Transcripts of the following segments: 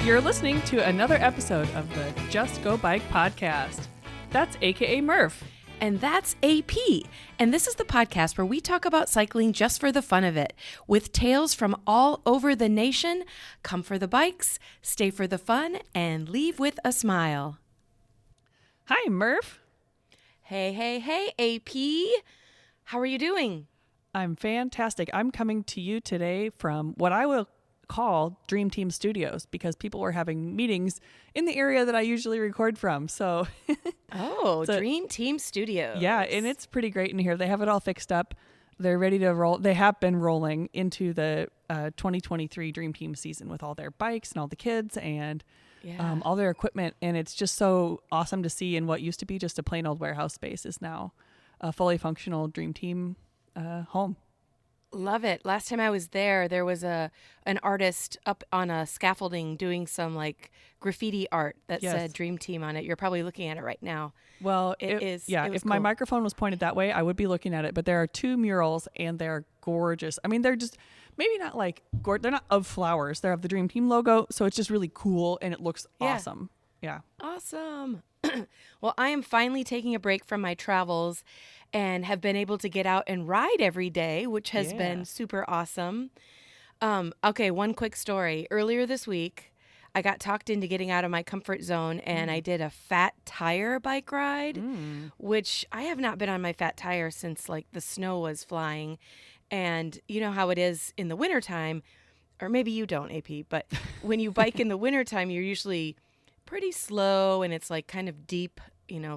You're listening to another episode of the Just Go Bike podcast. That's AKA Murph. And that's AP. And this is the podcast where we talk about cycling just for the fun of it. With tales from all over the nation, come for the bikes, stay for the fun, and leave with a smile. Hi, Murph. Hey, AP. How are you doing? I'm fantastic. I'm coming to you today from what I will call Dream Team Studios because people were having meetings in the area that I usually record from. So, Dream Team Studios. Yeah, and it's pretty great in here. They have it all fixed up. They're ready to roll. They have been rolling into the 2023 Dream Team season with all their bikes and all the kids and all their equipment. And it's just so awesome to see. And what used to be just a plain old warehouse space is now a fully functional Dream Team home. Love it. Last time I was there was an artist up on a scaffolding doing some like graffiti art that said Dream Team on it. You're probably looking at it right now. Well, it is. Yeah, if my microphone was pointed that way, I would be looking at it. But there are two murals and they're gorgeous. I mean, they're just maybe not like they're not of flowers. They're of the Dream Team logo. So it's just really cool and it looks awesome. Yeah. Awesome. Well, I am finally taking a break from my travels and have been able to get out and ride every day, which has been super awesome. Okay, one quick story. Earlier this week, I got talked into getting out of my comfort zone and I did a fat tire bike ride, which I have not been on my fat tire since like the snow was flying. And you know how it is in the wintertime, or maybe you don't, AP, but when you bike in the wintertime, you're usually pretty slow and it's like kind of deep,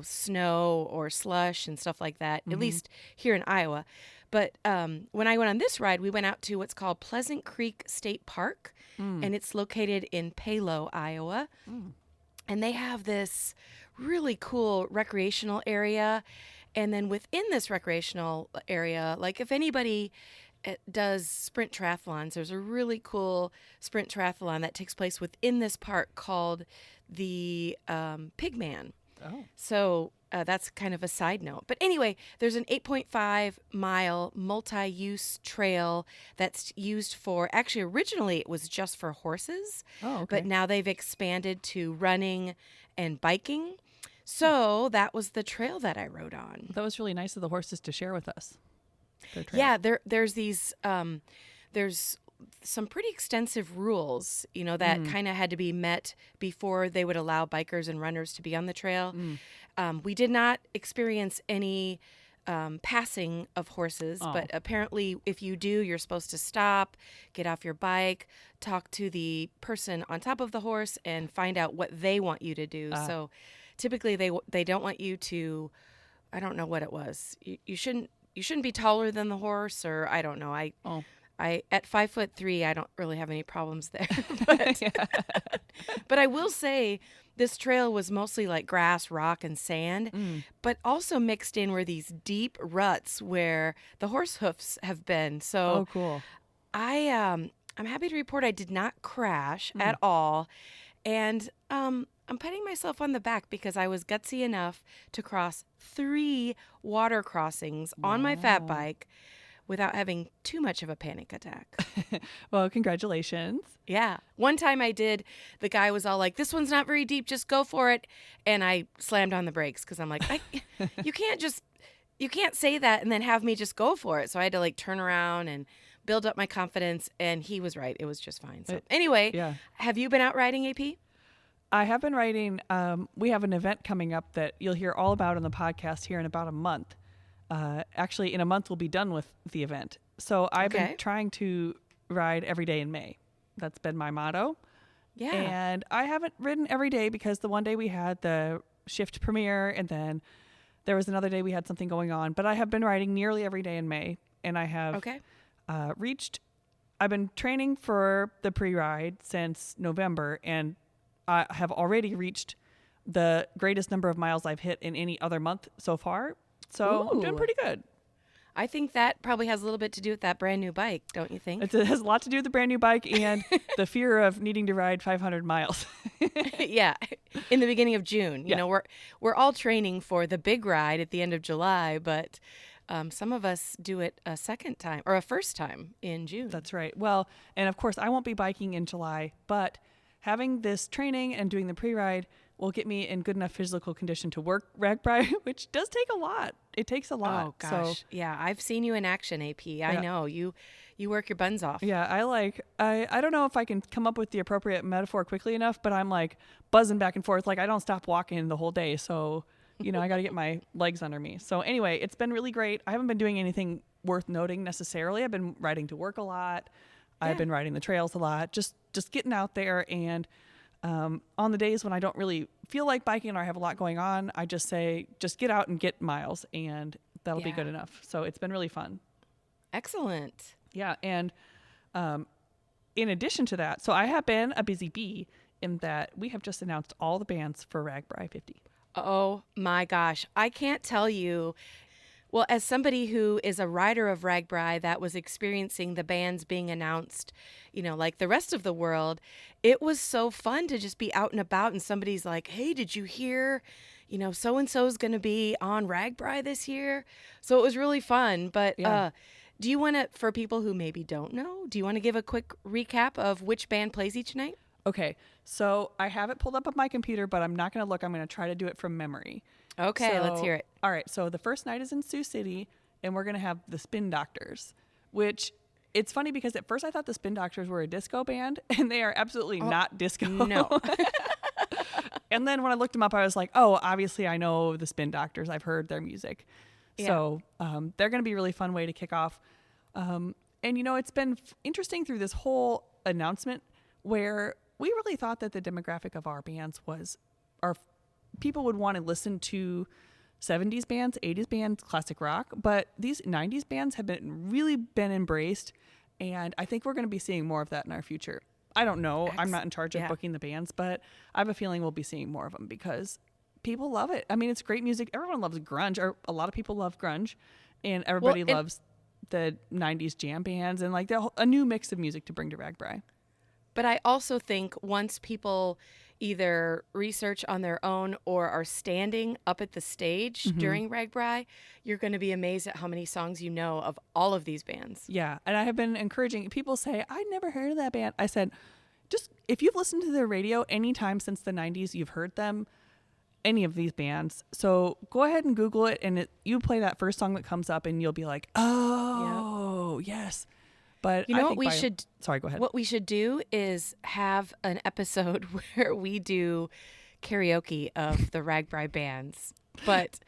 snow or slush and stuff like that, at least here in Iowa. But when I went on this ride, we went out to what's called Pleasant Creek State Park, and it's located in Palo, Iowa. And they have this really cool recreational area. And then within this recreational area, like if anybody does sprint triathlons, there's a really cool sprint triathlon that takes place within this park called the Pigman. Oh. So that's kind of a side note. But anyway, there's an 8.5 mile multi-use trail that's used for, actually originally it was just for horses, but now they've expanded to running and biking. So that was the trail that I rode on. That was really nice of the horses to share with us. Yeah, there's these, there's some pretty extensive rules, that kind of had to be met before they would allow bikers and runners to be on the trail. We did not experience any passing of horses, but apparently if you do, you're supposed to stop, get off your bike, talk to the person on top of the horse and find out what they want you to do. So typically they don't want you to, I don't know what it was. You shouldn't be taller than the horse, or I don't know. I at 5'3", I don't really have any problems there. But I will say this trail was mostly like grass, rock, and sand, but also mixed in were these deep ruts where the horse hoofs have been. So cool. I'm happy to report I did not crash at all. And I'm patting myself on the back because I was gutsy enough to cross 3 water crossings on my fat bike without having too much of a panic attack. Well, congratulations. Yeah. One time I did, the guy was all like, this one's not very deep, just go for it. And I slammed on the brakes because I'm like, you can't say that and then have me just go for it. So I had to like turn around and build up my confidence. And he was right. It was just fine. So anyway, have you been out riding, AP? I have been riding. We have an event coming up that you'll hear all about on the podcast here in about a month. Actually, in a month, we'll be done with the event. So I've been trying to ride every day in May. That's been my motto. Yeah. And I haven't ridden every day because the one day we had the shift premiere and then there was another day we had something going on. But I have been riding nearly every day in May. And I have I've been training for the pre-ride since November. And I have already reached the greatest number of miles I've hit in any other month so far. So I'm doing pretty good. I think that probably has a little bit to do with that brand new bike, don't you think? It has a lot to do with the brand new bike and the fear of needing to ride 500 miles. Yeah, in the beginning of June. You know, we're all training for the big ride at the end of July, but some of us do it a second time or a first time in June. That's right. Well, and of course, I won't be biking in July, but having this training and doing the pre-ride will get me in good enough physical condition to work RAGBRAI, which does take a lot. It takes a lot. Oh gosh. So, yeah. I've seen you in action, AP. I know you work your buns off. Yeah. I don't know if I can come up with the appropriate metaphor quickly enough, but I'm like buzzing back and forth. Like I don't stop walking the whole day. So, I got to get my legs under me. So anyway, it's been really great. I haven't been doing anything worth noting necessarily. I've been riding to work a lot. Yeah. I've been riding the trails a lot, just getting out there. And on the days when I don't really feel like biking or I have a lot going on, I just say, just get out and get miles, and that'll be good enough. So it's been really fun. Excellent. Yeah. And in addition to that, so I have been a busy bee in that we have just announced all the bands for RAGBRAI 50. Oh my gosh. I can't tell you. Well, as somebody who is a rider of RAGBRAI that was experiencing the bands being announced, like the rest of the world, it was so fun to just be out and about and somebody's like, hey, did you hear, so-and-so is going to be on RAGBRAI this year? So it was really fun. But do you want to, for people who maybe don't know, do you want to give a quick recap of which band plays each night? Okay. So I have it pulled up on my computer, but I'm not going to look. I'm going to try to do it from memory. Okay, let's hear it. All right, so the first night is in Sioux City, and we're going to have the Spin Doctors, which it's funny because at first I thought the Spin Doctors were a disco band, and they are absolutely not disco. No. And then when I looked them up, I was like, oh, obviously I know the Spin Doctors. I've heard their music. Yeah. So they're going to be a really fun way to kick off. And, it's been interesting through this whole announcement where we really thought that the demographic of our bands was our people would want to listen to 70s bands, 80s bands, classic rock, but these 90s bands have really been embraced, and I think we're going to be seeing more of that in our future. I don't know. I'm not in charge of booking the bands, but I have a feeling we'll be seeing more of them because people love it. I mean, it's great music. Everyone loves grunge, or a lot of people love grunge, and everybody loves the 90s jam bands and like a new mix of music to bring to RAGBRAI. But I also think once people either research on their own or are standing up at the stage during RAGBRAI, you're going to be amazed at how many songs you know of all of these bands. Yeah, and I have been encouraging people say, I never heard of that band. I said, just if you've listened to their radio any time since the 90s, you've heard them, any of these bands. So go ahead and Google it, and you play that first song that comes up, and you'll be like, oh, yes. But sorry, go ahead. What we should do is have an episode where we do karaoke of the RAGBRAI bands. But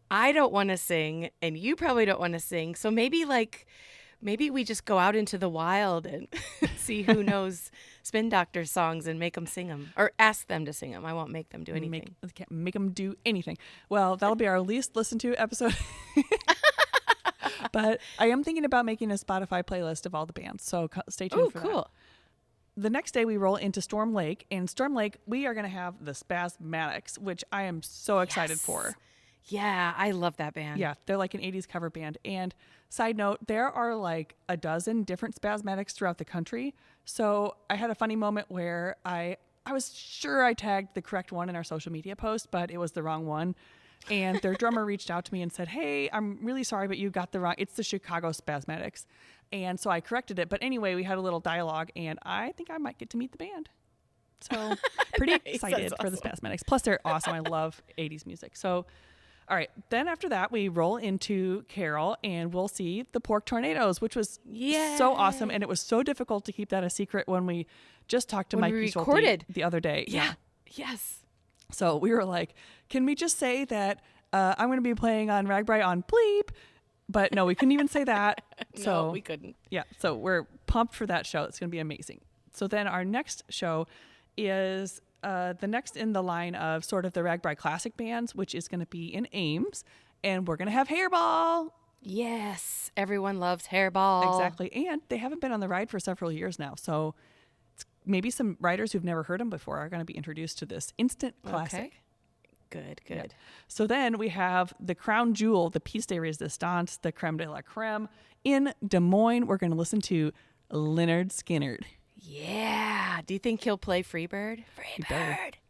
I don't want to sing, and you probably don't want to sing. So maybe we just go out into the wild and see who knows Spin Doctor songs and make them sing them, or ask them to sing them. I won't make them do anything. Can't make them do anything. Well, that'll be our least listened to episode. But I am thinking about making a Spotify playlist of all the bands, so stay tuned for that. Oh, cool. The next day we roll into Storm Lake, and Storm Lake, we are going to have the Spasmatics, which I am so excited for. Yeah, I love that band. Yeah, they're like an 80s cover band. And side note, there are like a dozen different Spasmatics throughout the country. So I had a funny moment where I was sure I tagged the correct one in our social media post, but it was the wrong one. And their drummer reached out to me and said, hey, I'm really sorry, but you got the wrong, it's the Chicago Spasmatics. And so I corrected it. But anyway, we had a little dialogue, and I think I might get to meet the band. So pretty excited for the Spasmatics. Plus, they're awesome. I love 80s music. So, all right. Then after that, we roll into Carroll, and we'll see the Pork Tornadoes, which was so awesome. And it was so difficult to keep that a secret when we just talked to Mike Pisolti the other day. Yeah. Yes. So we were like, can we just say that I'm going to be playing on RAGBRAI on Bleep? But no, we couldn't even say that. No, we couldn't. Yeah. So we're pumped for that show. It's going to be amazing. So then our next show is the next in the line of sort of the RAGBRAI classic bands, which is going to be in Ames. And we're going to have Hairball. Yes. Everyone loves Hairball. Exactly. And they haven't been on the ride for several years now. So maybe some riders who've never heard them before are going to be introduced to this instant classic. Okay. Good. Yeah. So then we have the crown jewel, the piece de resistance, the creme de la creme. In Des Moines, we're going to listen to Lynyrd Skynyrd. Yeah. Do you think he'll play Freebird?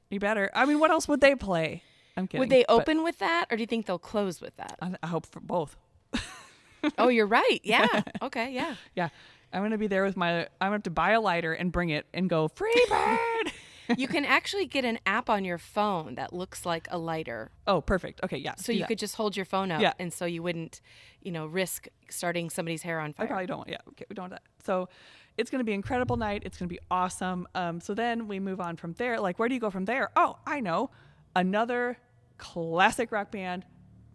He better. I mean, what else would they play? I'm kidding. Would they open with that, or do you think they'll close with that? I hope for both. Oh, you're right. Yeah. Okay. Yeah. Yeah. I'm going to be there with I'm going to have to buy a lighter and bring it and go, Freebird! You can actually get an app on your phone that looks like a lighter. Oh, perfect. Okay, yeah. So you could just hold your phone up, Yeah. and so you wouldn't, risk starting somebody's hair on fire. I probably don't. Yeah, okay, we don't want that. So it's going to be an incredible night. It's going to be awesome. So then we move on from there. Like, where do you go from there? Oh, I know. Another classic rock band,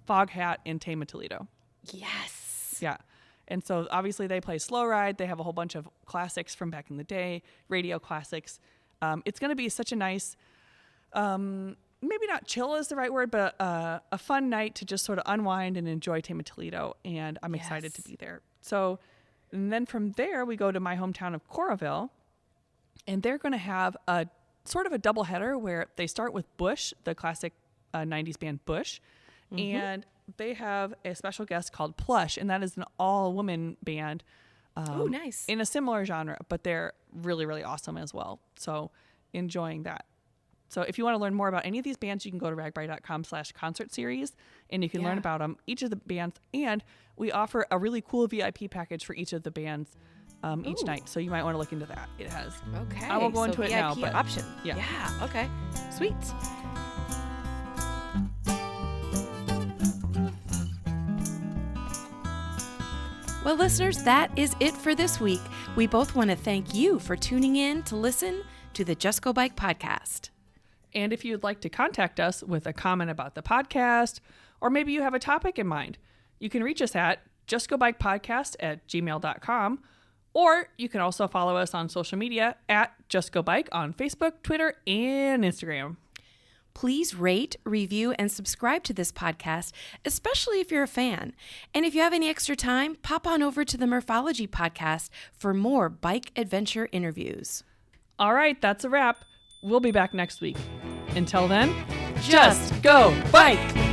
Foghat in Tama, Toledo. Yes. Yeah. And so obviously they play Slow Ride. They have a whole bunch of classics from back in the day, radio classics. It's going to be such a nice, maybe not chill is the right word, but a fun night to just sort of unwind and enjoy Tama, Toledo. And I'm excited to be there. So, and then from there, we go to my hometown of Coralville. And they're going to have a sort of a double header where they start with Bush, the classic 90s band Bush. Mm-hmm. And they have a special guest called Plush, and that is an all-woman band. Oh, nice. In a similar genre, but they're really, really awesome as well. So enjoying that. So if you want to learn more about any of these bands, you can go to ragbrai.com/concert series, and you can learn about them, each of the bands. And we offer a really cool VIP package for each of the bands each night. So you might want to look into that. It has. Okay. I won't go into it now, but option. Yeah. Okay. Sweet. Well, listeners, that is it for this week. We both want to thank you for tuning in to listen to the Just Go Bike podcast. And if you'd like to contact us with a comment about the podcast, or maybe you have a topic in mind, you can reach us at justgobikepodcast@gmail.com, or you can also follow us on social media at Just Go Bike on Facebook, Twitter, and Instagram. Please rate, review, and subscribe to this podcast, especially if you're a fan. And if you have any extra time, pop on over to the Murphology podcast for more bike adventure interviews. All right, that's a wrap. We'll be back next week. Until then, just go bike!